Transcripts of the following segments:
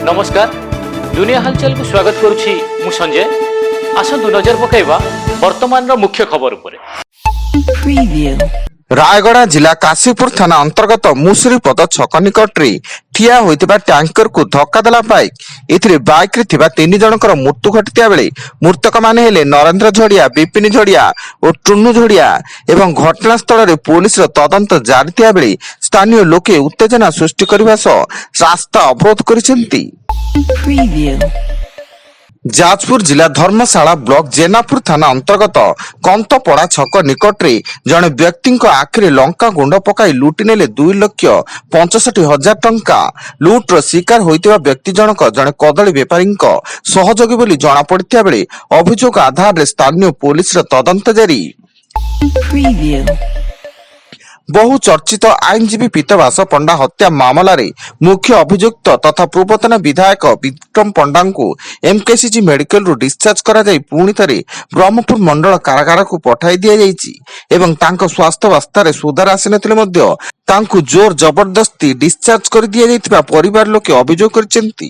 नमस्कार दुनिया हालचाल को स्वागत करुछि मु संजय। आसंतु नजर पकाइबा वर्तमान मुख्य खबर उपरे। रायगड़ा जिला काशीपुर थाना अंतर्गत मुसुरीपद छक निकटरे ठिया होइतिबा टैंकर को धक्का देला बाइक एथिरे बाइक रे थिबा 3 जनकर मृत्यु घटिया बेले मृतक माने हेले नरेंद्र झड़िया, विपिन झड़िया और टुन्नू झड़िया एवं घटनास्थल रे पुलिस रो तदंत जारी थिया बेले स्थानीय लोके उत्तेजना सृष्टि करबा सह रास्ता अवरोध करिसेंती। जाजपुर जिला धर्मशाला ब्लॉक जेनापुर थाना अंतर्गत कंतपड़ा छक निकटरे जड़े व्यक्ति आखिरे लंका गुंड पकाई लुटि नेले 2,65,000 टंका। लुट्र शिकार होइतिबा व्यक्ति जनक जड़े कदली बेपारी सहयोगी बोली जना पड़िथिया बेले अभियोग आधार रे स्थानीय पुलिस रो तदंत जारी। बहु चर्चित आईनजीवी पीतवास पंडा हत्या मामलार मुख्य अभियुक्त तथा पूर्वतन विधायक विक्रम पंडा को एमकेसीजी मेडिकल रु डिस्चार्ज करा जाई पुणी थरे ब्रह्मपुर मंडल कारागार को पठाई दिया जाइछि एवं तांको स्वास्थ्य अवस्था सुधार आसिनथिले मध्य तांको जोर जबरदस्ती डिस्चार्ज कर दिया जाइतिबा परिवार लोके अभियोग करछन्ती।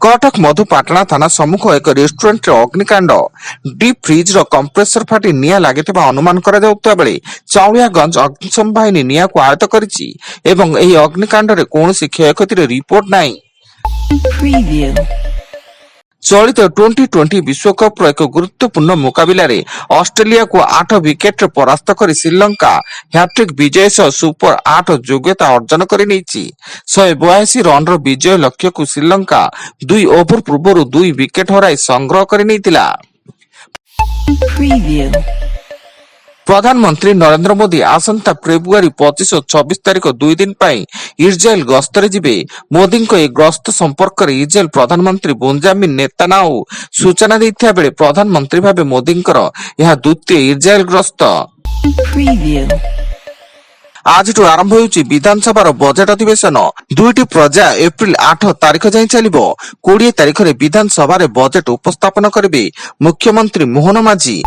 कटक मधुपाटना थाना सम्मुख एक रेस्टोरेंट अग्निकांड डीप फ्रिज रो कंप्रेसर फाटी निया लागितिबा अनुमान करा जाउतबा बेले चाउलियागंज अग्निशम बाहिनी निया को आयत्त करिछि एवं एही अग्निकांड रे कोनोसी क्षयक्षति रे रिपोर्ट नाही। चलित टी20 विश्वकप एक गुरुत्वपूर्ण मुकाबिला रे ऑस्ट्रेलिया को 8 विकेट रे परास्त कर श्रीलंका हैट्रिक विजय सह सुपर 8 योग्यता अर्जन कर 182 रन रो विजय लक्ष्य को श्रीलंका 2 ओवर पूर्व 2 विकेट हराई संग्रह कर प्रधानमंत्री नरेंद्र मोदी आसंता फेब्रुआरी 25 और 26 तारीख 2 दिन पाई इस्राएल गस्तरे जिबे। मोदी को ए गस्त संपर्क में इस्राएल प्रधानमंत्री बेंजामिन नेतान्याहू सूचना देथिया बेले प्रधानमंत्री भाबे मोदी यह द्वितीय इस्राएल गस्त। आज आरंभ होउछि विधानसभा बजेट अधिवेशन। 2टी प्रजा एप्रिल 8 तारीख जाए चलिबो। 20 तारीख रे विधानसभा रे बजेट उपस्थापन करिवे मुख्यमंत्री मोहन माझी।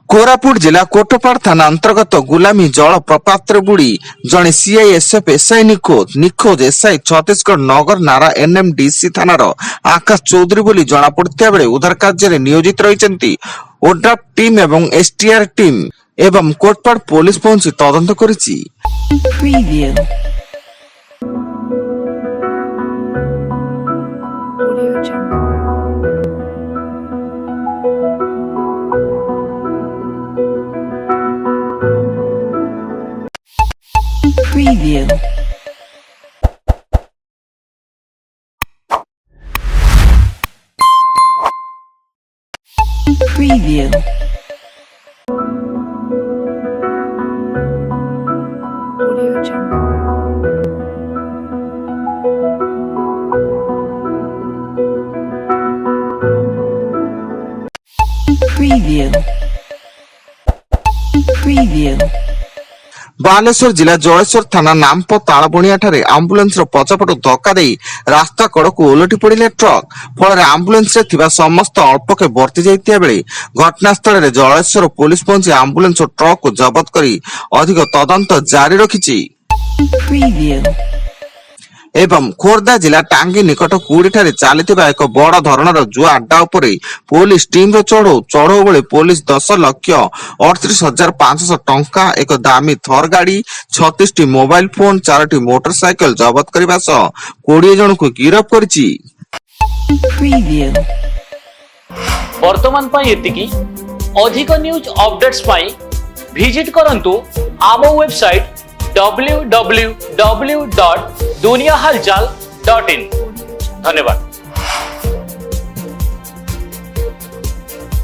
कोरापुट जिला कोटपाड़ थाना अंतर्गत गुलामी जल प्रपात बुड़ी जड़े सीआईएसएफ एसआई निखोज एसआई छत्तीसगढ़ नगर नारा एनएमडीसी थानार आकाश चौधरी बोली जना पड़ता बेले उद्धार कार्य नियोजित रही ओड्राफ टीम एवं एसटीआर टीम एवं कोटपाड़ पुलिस पहुंची तदंत करिछि। Preview. Preview. Audio Jungle. Preview. Preview. Baleshwar जिला जलेश्वर थाना नामप तालबणिया ठारे आम्बुलेंस पछपटू धक्का दे रास्ता कड़ को ओलटी पड़े ट्रक फल आम्बुलेंस रे थिबा समस्त अल्पके बर्ती जाइतिया बेले घटनास्थल रे जलेश्वर पुलिस पहुंची आम्बुलेंस और ट्रक को जबत करी अधिक तदंत जारी रखिछि। एवं खोर्धा जिला टांगी निकट कुड़ी ठारे चलता एक बड़ धरणर जुआ अड्डा उपरे पुलिस टीम चढ़ऊ बेले पुलिस 10,38,500 टंका एक दामी थर गाड़ी 36 मोबाइल फोन 4 मोटरसाइकेल जबत करने सह 20 जन को गिरफ्त करिछि। वर्तमान पाई एतिकी अधिक न्यूज अपडेट्स पाई विजिट करंतु आम वेबसाइट www.duniyahalchal.in। धन्यवाद।